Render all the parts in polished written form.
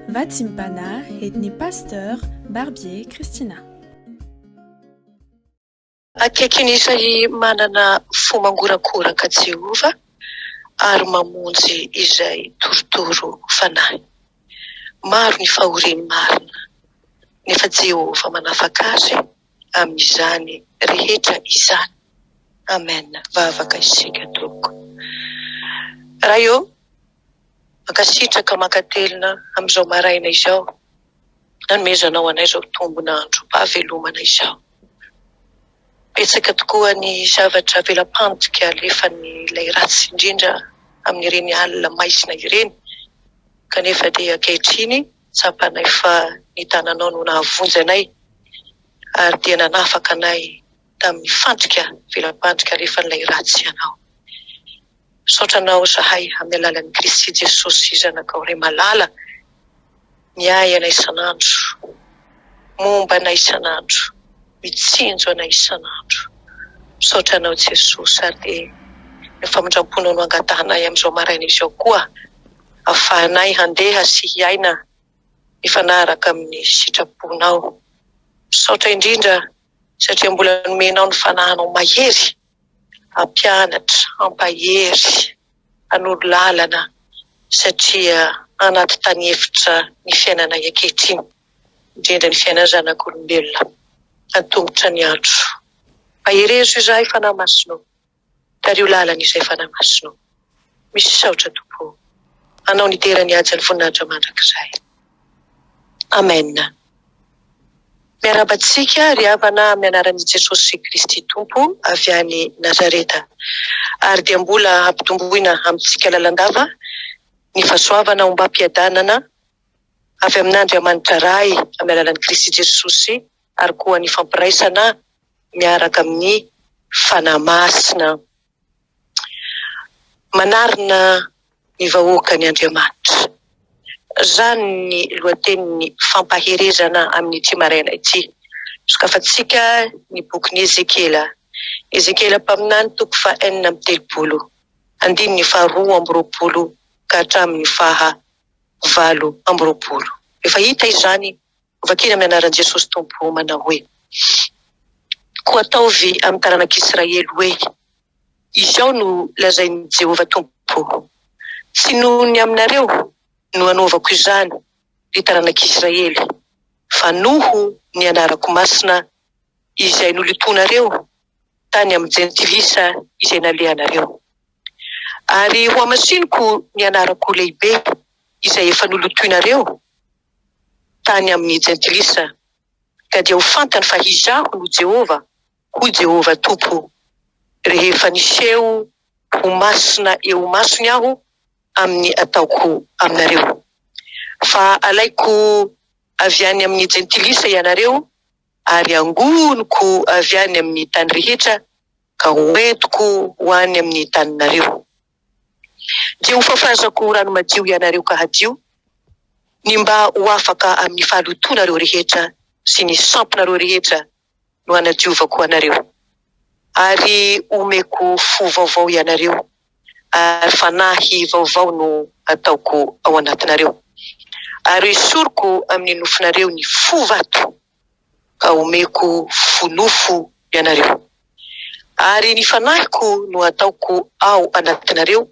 Vatimpana etni pasteur Barbier Christina. Akaikin izay manana fo mangorakoraka Jehova ary mamonjy izay torotoro fanahy. Maro ny fahoriany marina, nefa Jehova manafaka azy amin'izany rehetra izany. Amen. Vavaka isika tompoko. Raha eo, mankasitraka mankatelina amin'izao maraina izao, nanomezanao anay izao tombon'andro, fahavelomana izao. Betsaka tokoa ny zavatra velam-pantoka alefan'ilay ratsy indrindra amin'ireny alina maisina ireny, kanefa dia ankehitriny tsapanay fa ny tananao no nahavonjy anay ary dia nanafaka anay tamin'ny fantoka velam-pantoka alefan'ilay ratsy ianao. Saotranao zahay amin'ny alalan'i Kristy Jesosy zanakao iray malala, miay anay isan'andro, momba anay isan'andro, mitsinjo anay isan'andro. Saotranao Jesosy ary dia ny famindramponao no angatahnay amin'izao maraina izao koa, ahafahanay handeha sy hiaina mifanaraka amin'ny sitraponao. Saotra indrindra satria mbola nomenao ny fanahinao mahery, hampianatra, hampahery, hanolo lalana satria anaty tany efitra ny fiainanay ankehitriny, indrindra ny fiainana zanak'olombelona. Antombotra ny andro. Aherezo izay fanahy masonao, tario lalana izay fanahy masonao. Misy saotra tompo, anao ny tera ny ady ny voninahitra mandrakizay. Amen. Miarabantsika ry havana amin'ny anaran'i Jesosy Kristy Tompo avy any Nazareta. Ary dia mbola ampitomboina amintsika lalandava ny fahasoavana ombam-piadanana avy amin'Andriamanitra ray amin'ny alalan'i Kristy Jesosy, ary koa ny fampiraisana miaraka amin'ny fanahy masina. Manarina ny vahoaka ny Andriamanitra. Zany ny lohatenin'ny fampaherezana amin'ny ity maraina ity. Sokafantsika ny bokin'i Ezekela. Ezekela mpaminany toko fa 4:30, andininy 2:20 ka hatramin'ny 9:20. Efa hita izany, vakina amin'ny anaran'i Jesosy Tompo manao hoe: koa ataovy amin'ny taranak'Israely hoe, izao no lazain'i Jehova Tompo, tsy noho ny aminareo no anaovako izany ny taranak'Israely, fa noho ny anarako masina izay nolotonareo tany amin'ny jentilisa izay nalehanareo. Ary ho amasiniko ny anarako lehibe izay efa nolotoinareo tany amin'ny jentilisa, ka dia ho fantany fa izaho no Jehova, hoy Jehova Tompo, rehefa niseho ho masina eo masony aho amin'ny ataoko aminareo. Fa alaiko avy any amin'ny jentilisa ianareo, ary angoniko avy any amin'ny tany rehetra, ka hoentiko ho any amin'ny taninareo. Dia ho fafazako rano madio ianareo ka hadio, ny mba ho afaka amin'ny fahalotonareo rehetra sy ny samponareo rehetra no hanadiovako anareo. Ary omeko fo vaovao ianareo, ary fanahy vaovao no ataoko ao anatinareo. Ary esoriko amin'ny nofinareo ny fo vato, ka omeko fo nofo ianareo. Ary ny fanahiko no ataoko ao anatinareo,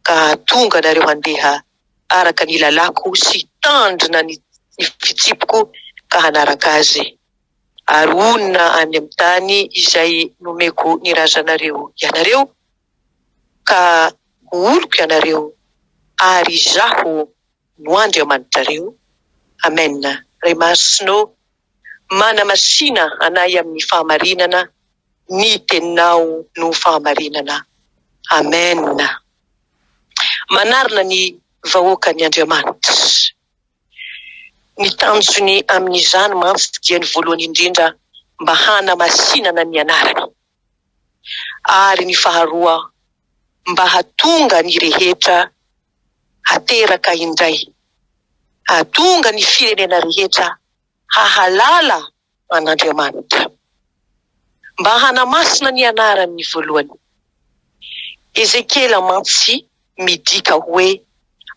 ka tonga nareo handeha araka ny lalako sy tandrina ny fitsipiko ka hanaraka azy. Ary onina any amin'ny tany izay nomeko ny razanareo ianareo, ka oloko ianareo, ary izaho no Andriamanitrareo. Amen. Ray masinao, mana masina anay amin'ny fahamarinana, ny teninao no fahamarinana. Amen. Manarina ny vahoaka ny Andriamanitra. Ny tanjony amin'izany mantsy dia ny voalohany indrindra mba hanamasinana ny anarany, ary ny faharoa mba hatonga ny rehetra hateraka indray, hatonga ny firenena rehetra hahalala an'Andriamanitra, mba hanamasina ny anarany ny voalohany. Ezekela mantsy midika hoe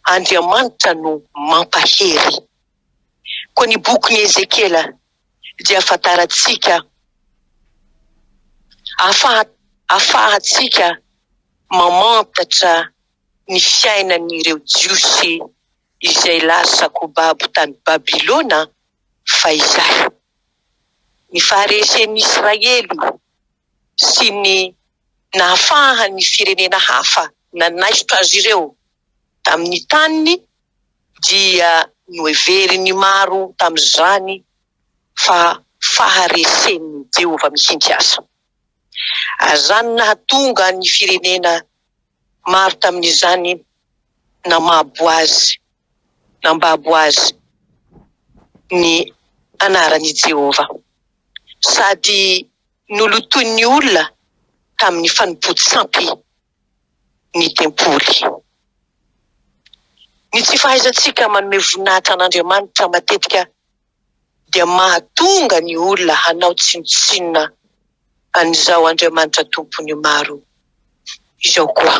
Andriamanitra no mampahery. Koa ny boky ny Ezekela dia ahafantarantsika ahafahantsika mamantatra ny fiainan'ireo jiosy izay lasa kobabo tany Babilona fa izay. Ny faharesen'ny Israely sy ny nahafahany firenena hafa nanaisitra azy ireo tamin'ny taniny dia noheveriny maro tamin'izany fa faharesen'ny Jehova mihitsy aza. Azany nahatonga ny firenena maro tamin'izany nambabo azy ny anaran'i Jehova, sady nolotoy ny olona tamin'ny fanompontsampy ny tempoly. Ny tsy fahaizantsika manome voninahitra an'Andriamanitra matetika dia mahatonga ny olona hanao tsinotsinona an'izao Andriamanitra tompony maro izao koa.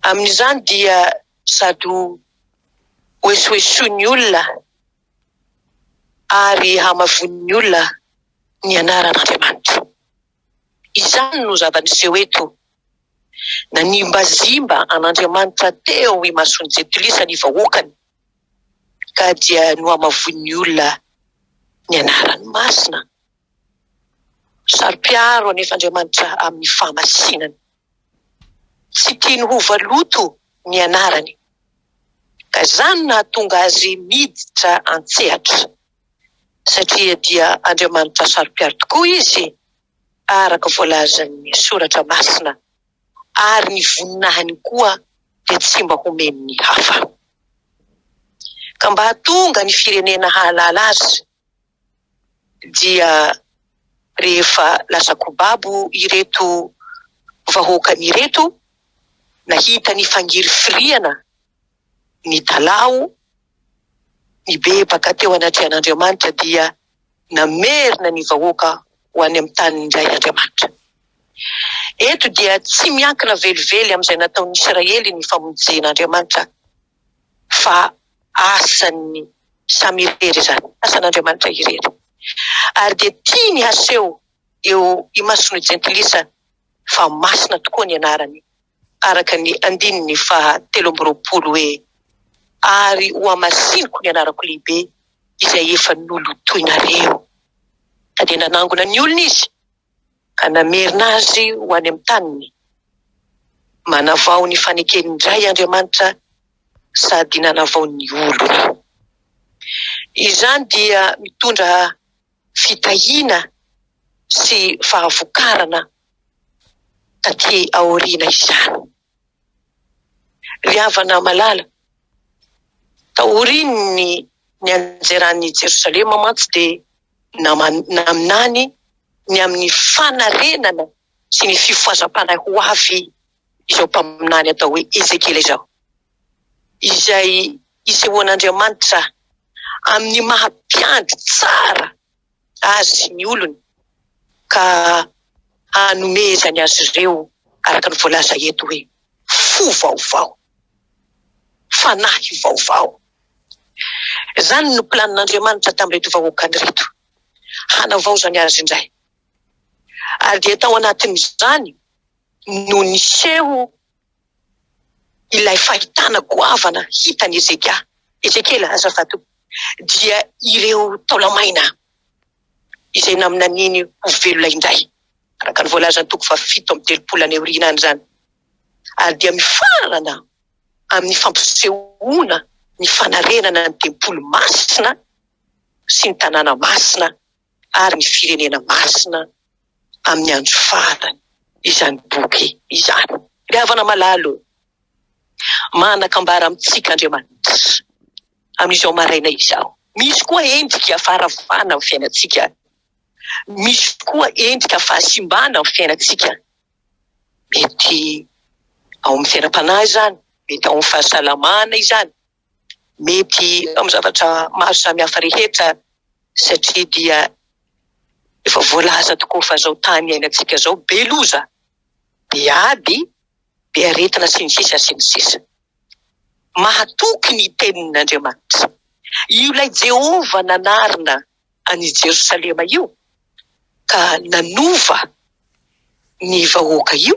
Amin'izany dia sady hoesoesoin'ny olona ary hamavon'ny olona ny anaran'Andriamanitra. Izany no zavaniseho eto. Nanimbazimba an'Andriamanitra teo imasony Jetolisa ny vahoakany, ka dia no hamavon'ny olona ny anarany masina. Saro-piaro anefa Andriamanitra amin'ny fahamasinany. Tsy tiany ho valoto ny anarany, ka izany nahatonga azy miditra antsehatra, satria dia Andriamanitra saro-piaro tokoa izy, araka voalazan'ny soratra masina, ary ny voninahiny koa dia tsy mba homeny ny hafa. Ka mba hahatonga ny firenena hahalala azy dia rehefa lasa kobabo ireto vahoakany ireto, nahita ny fangiry firiana, ny talao, ny bebaka teo anatrehan'Andriamanitra dia namerina ny vahoaka ho any amin'ny tany indray Andriamanitra. Eto dia tsy miankina velively amin'izay nataon'ny Israely ny famonjen'Andriamanitra, fa asan'ny samy irery zany, asan'Andriamanitra irery. Ary dia tia ny haseho eo imasony Jentilisa fa masina tokoa ny anarany, araka ny 13 hoe ary ho amasiniko ny anarako lehibe izay efa nolotoinareo. Ka dia nanangona ny olona izy, ka namerina azy ho any amin'ny taniny. Manavao ny fanekeny indray Andriamanitra, sady nanavao ny olona. Izany dia mitondra fitahiana sy fahavokarana taty aoriana izany. Ry havana malala, taoriny ny anjeran'ny Jerosalema mantsy dia naminany ny amin'ny fanarenana sy ny fifoazam-panahy ho avy izao mpaminany atao hoe Ezekela izao, izay isehoan'Andriamanitra amin'ny mahampiandry tsara azy ny olony, ka hanomezany azy ireo araka ny voalaza eto hoe fo vaovao, fanahy vaovao. Zany no planin'Andriamanitra tamin'ireto vahoakany reto, hanavaozany azy indray. Ary dia tao anatin'izany no niseho ilay fahitana goavana hitany Ezekela azafady, dia ireo taolamaina izay naminaniny ho velona indray, araka ny voalazany 7:30 zany. Ary dia mifarana amin'ny fampisehoana ny fanarenana ny tempolo masina sy ny tanàna masina ary ny firenena masina amin'ny andro farany izany boky izany. Ry havana malalo, manakambara amintsika Andriamanitra amin'izao maraina izao. Misy koa endrika faharavana amin'ny fiainantsika, misy koa endrika fahasimbana amin'ny fiainantsika. Mety ao amin'ny fiainam-panahy izany, mety ao amin'ny fahasalamana izany, mety amin'ny zavatra maro samihafa rehetra, satria dia efa voalaza tokoa fa zao tany iainantsika zao be loza, be ady, be aretina sy ny sisa sy ny sisa. mahatoky ny tenin'Andriamanitra. Io lay Jehova nanarina any Jerosalema io ka nanova ny vahoaka io,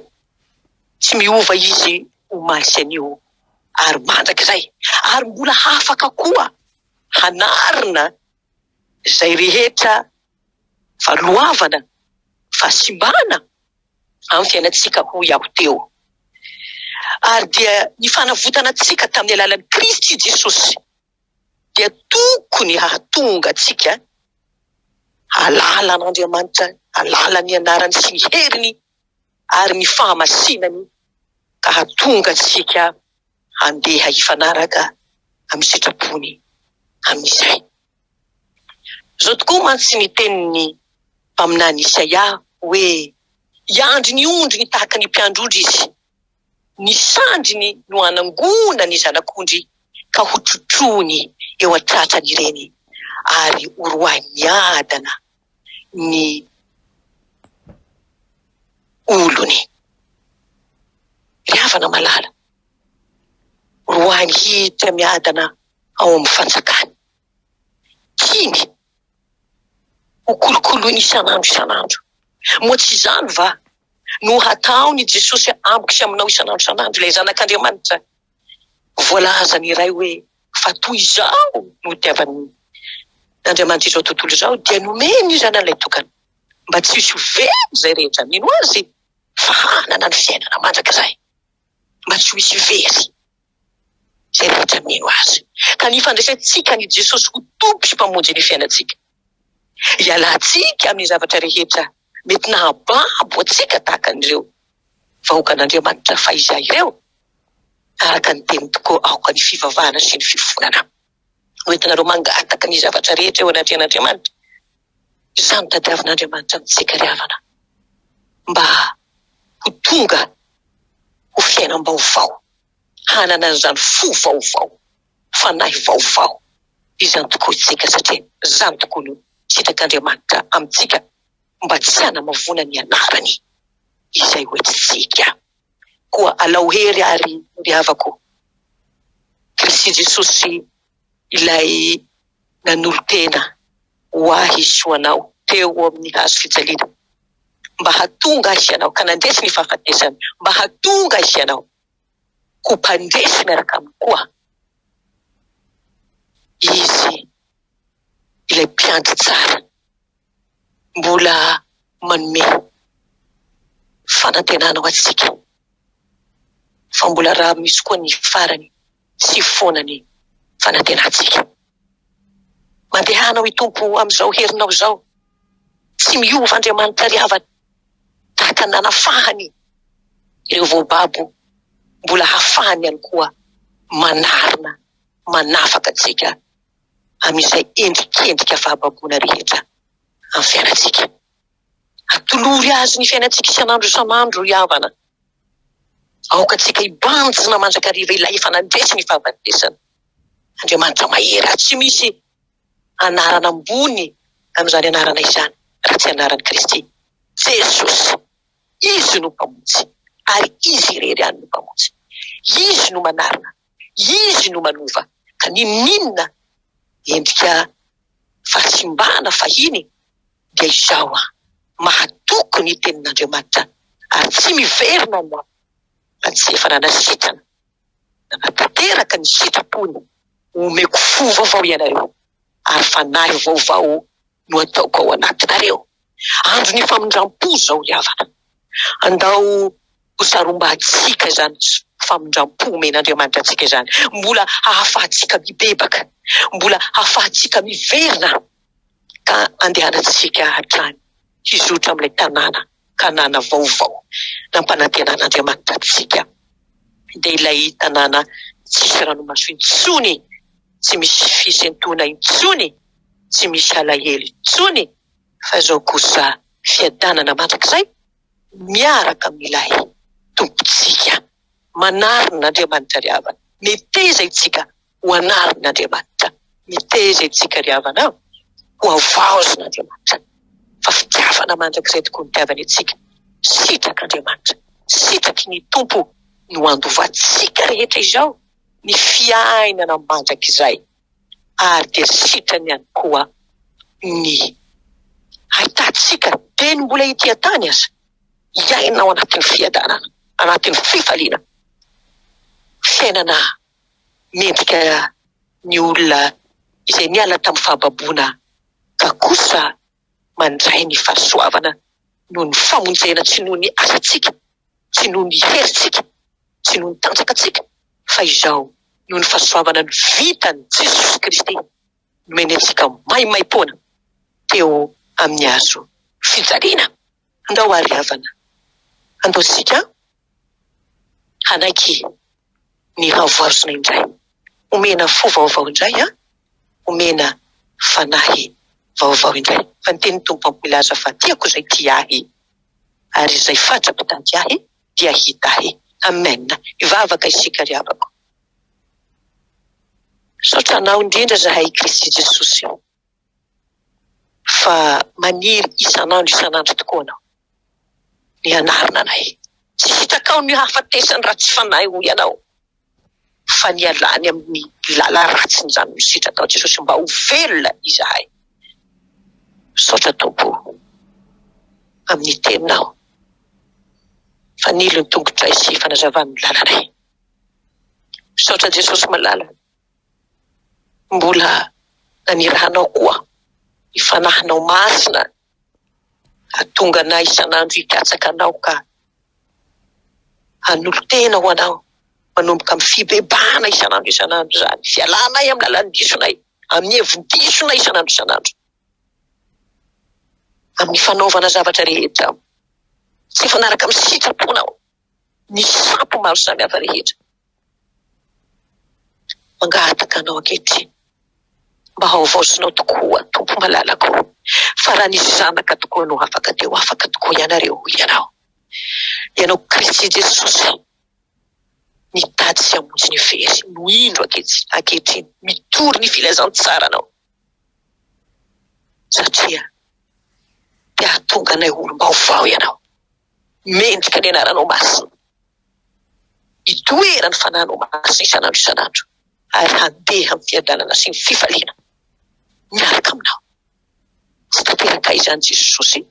tsy miova izy omaly anio ary mandrakizay, ary mbola afaka koa hanarina zay rehetra valoavana fasimbana amin'ny fiainantsika ho iaho teo. Ary dia ny fanavotanantsika tamin'ny alalan'i Kristy Jesosy dia tokony hahatonga atsika halala an'Andriamanitra, halala ny anarany sy ny heriny ary ny fahamasinany, ka hahatonga atsika handeha hifanaraka amin'ny sitrapony amin'izay. Zao tokoa mantsy ny tenin'ny mpaminany Isaia hoe iandry ny ondry ny tahaka ny mpiandrodry izy, ny sandriny no anangona ny zanak'ondry ka ho trotrony eo an-tratrany ireny ary horoahiny adana ny olony. Ry havana malala, horoahiny hiditra miadana ao amin'ny fanjakany. Kiny ho kolokoloiny isanandro. Moa tsy izany va no hataony Jesosy amboka sy aminao isanandro ilay zanak'Andriamanitra. Voalazany iray hoe fa toy izao no tiavany Andriamanitra izao tontolo izao dia nomeny izy an'ilay tokana mba tsy hisy very zay rehetra mino azy fa hanana ny fiainana mandrakizay, mba tsy hisy very zay rehetra mino azy. Ka ny fandraisantsika ny Jesosy ho tompo sy mpamonjy ny fiainantsika, hialantsika amin'ny zavatra rehetra mety nahababo atsika tahaka an'ireo vahoaka an'Andriamanitra fa izay ireo, araka ny teny tokoa aoka ny fivavahana sy ny fifonana. Hoentinareo mangataka ny zavatra rehetra eo anatrehan'Andriamanitra. Izany tadiavin'Andriamanitra amintsika ry havana, mba ho tonga ho fiainam-baovao, hanana an'izany fo vaovao, fanahy vaovao. Izany tokoa itsika satria izany tokoa no sitak'Andriamanitra amintsika mba tsy hanamavona ny anarany izay hoentintsika. Koa alao hery ary ry havako, Kristy Jesosy ilay nanolo-tena ho ahy sy ho anao teo amin'ny hazo fijaliana, mba hatonga ahy sy anao ka nandresy ny fahafatesany, mba hatonga ahy sy anao ho mpandresy miaraka aminy koa. Izy ilay mpiandry tsara, mbola manome fanantenana ho atsika, fa mbola raha misy koa ny farany sy fonany fanantenantsika. Mandehanao hitompo amin'izao herinao zao, tsy miova Andriamanitra ry havana, tahaka nanafahany ireo voababo, mbola hafahany ihany koa manarina, manafaka atsika amin'izay endrikendrika fahababona rehetra amin'ny fiainantsika. Atolory azy ny fiainantsika isanandro ry havana. Aoka atsika hibanjina mandrakariva ilay efa nandresy ny fahafatesana. Andriamanitra mahery, tsy misy anarana ambony amin'izany anarana izany raha tsy anaran'i Kristy Jesosy. Izy no mpamonjy ary izy irery ihany no mpamonjy. Izy no manarina, izy no manova, ka ninona endrika fahasimbana fahiny dia izao mahatoky ny tenin'Andriamanitra ary tsy miverina no tsy efa nanasitrana, nanatanteraka ny sitrapony omeko fo vaovao ianareo ary fanahy vaovao no ataoko ao anatinareo. Andro ny famindram-po zao ry havana, andao ho sarombatsika izany famindram-po men'Andriamanitra atsika izany, mbola hahafahantsika mibebaka, mbola hahafahantsika miverina, ka andehanantsika hatrany hizotra amin'ilay tanàna vaovao nampanantenan'Andriamanitra atsika. Dia ilay tanàna tsisy ranomaso intsony, tsy misy fisentona intsony, tsy misy alahelo intsony, fa zao kosa fiadanana mandrakizay miaraka amin'ilay tompontsika. Manarin'Andriamanitra ry havana, miteza itsika ho anarin'Andriamanitra, miteza itsika ry havana ho avaozin'Andriamanitra, fa fitiavana mandrakizay tokoa ny tiavany itsika. Sitrak'Andriamanitra, sitraky ny tompo no andovantsika rehetra izao ny fiainana mandrak'izay, ary dia sitrany ihany koa ny ahitantsika teny mbola ity tany aza iaina ao anatin'ny fiadanana, anatin'ny fifaliana, fiainana mendrika ny olona izay niala tamin'ny fahababoana ka kosa mandray ny fahasoavana noho ny famonjena, tsy noho ny asantsika, tsy noho ny heritsika, tsy noho ny tanjakatsika, fa izao noho ny fahasoavana ny vitany Jesosy Kristy nomeny antsika maimaim-poana teo amin'ny hazo fijaliana. Andao ary havana, andao sika hanaiky ny havoazona indray, omena fo vaovao indray, omena fanahy vaovao indray. Fa ny teny Tompo ampilaza fa tiako izay tia ahy, ary izay fatra-pitady ahy dia hita ahy. Amen. Ivavaka isika ry havako. Saotra anao indrindra zahay Kristy Jesosy, fa maniry isanandro tokoa anao ny anarina anay. Tsy hitakao ny hafatesany ratsy fanahy ho ianao, fa ny alany amin'ny lala ratsiny izany no sitrakao Jesosy, mba ho velona izahay. Saotra Tompo amin'ny teninao, fa nilo ny tongotra sy fanazavany ny lalanay. Saotra Jesosy malala, mbola nanirahanao koa ny fanahinao masina, hatonga anay isanandro hikatsaka anao ka hanolo-tena ho anao, manomboka amin'ny fibebana isanandro izany, fialanay amin'ny lalan'ny disonay, amin'ny hevin-disonay isanandro, amin'ny fanaovana zavatra rehetra, tsy fanaraka amin'ny sitraponao, ny sampo maro samihafa rehetra. Mangataka anao ankehitriny, mba haovaosinao tokoa Tompo malalako, fa raha nisy zanaka tokoa no afaka teo, afaka tokoa ianareo ianao. Ianao Kristy Jesosy, mitady sy hamonjy ny very, no indro ankehitriny, mitory ny filazantsara anao, satria dia hatonga anay olom-baovao ianao, mendrika ny anaranao masina, itoerany fanahinao masina isanandro, ary handeha amin'ny fiadanana sy ny fifaliana miaraka aminao. Tsy tanteraka izany Jesosy,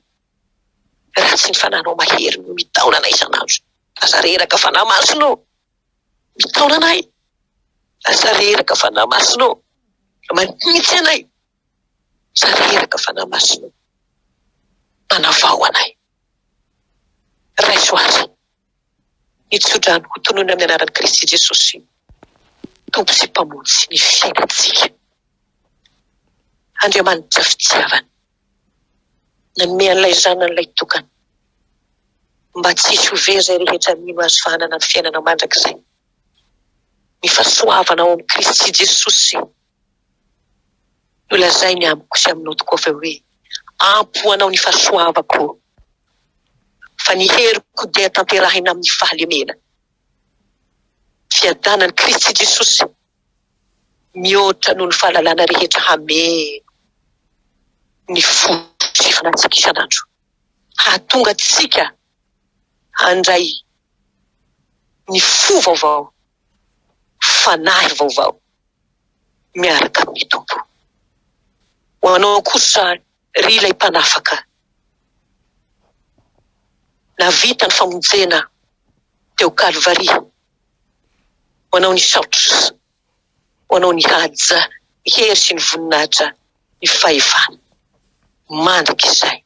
raha tsy ny fanahinao mahery no mitaona anay isanandro. Aza reraka fanahy masino, mitaona anay. Aza reraka fanahy masino, manitsy anay. Aza reraka fanahy masino, manavao anay. Raiso azy, itsodrano ho tonoina amin'ny anaran'i Kristy Jesosy, Tompo sy mpamonjy ny fiainantsika. Andriamanitra fitiavana, nanome an'ilay zanan'ilay tokana, mba tsy hisy ho very izay rehetra mino azo fanana ny fiainana mandrakizay. Ny fahasoavana ao amin'ny Kristy Jesosy no lazainy amiko sy aminao tokoa fa hoe ampoanao ny fahasoavako, fa ny heriko dia tanterahina amin'ny fahalemena. Fiadanan'i Kristy Jesosy mihoatra noho ny fahalalana rehetra hameno ny fofona antsika isanandro, hahatonga antsika handray ny fo vaovao, fanahy vaovao miaraka amin'ny Tompo. Ho anao kosa ry ilay mpanafaka, navita ny famonjena teo Kalvaria, ho anao ny saotra, ho anao ny haja, ny hery sy ny voninahitra, ny fahefana mandrak'izay.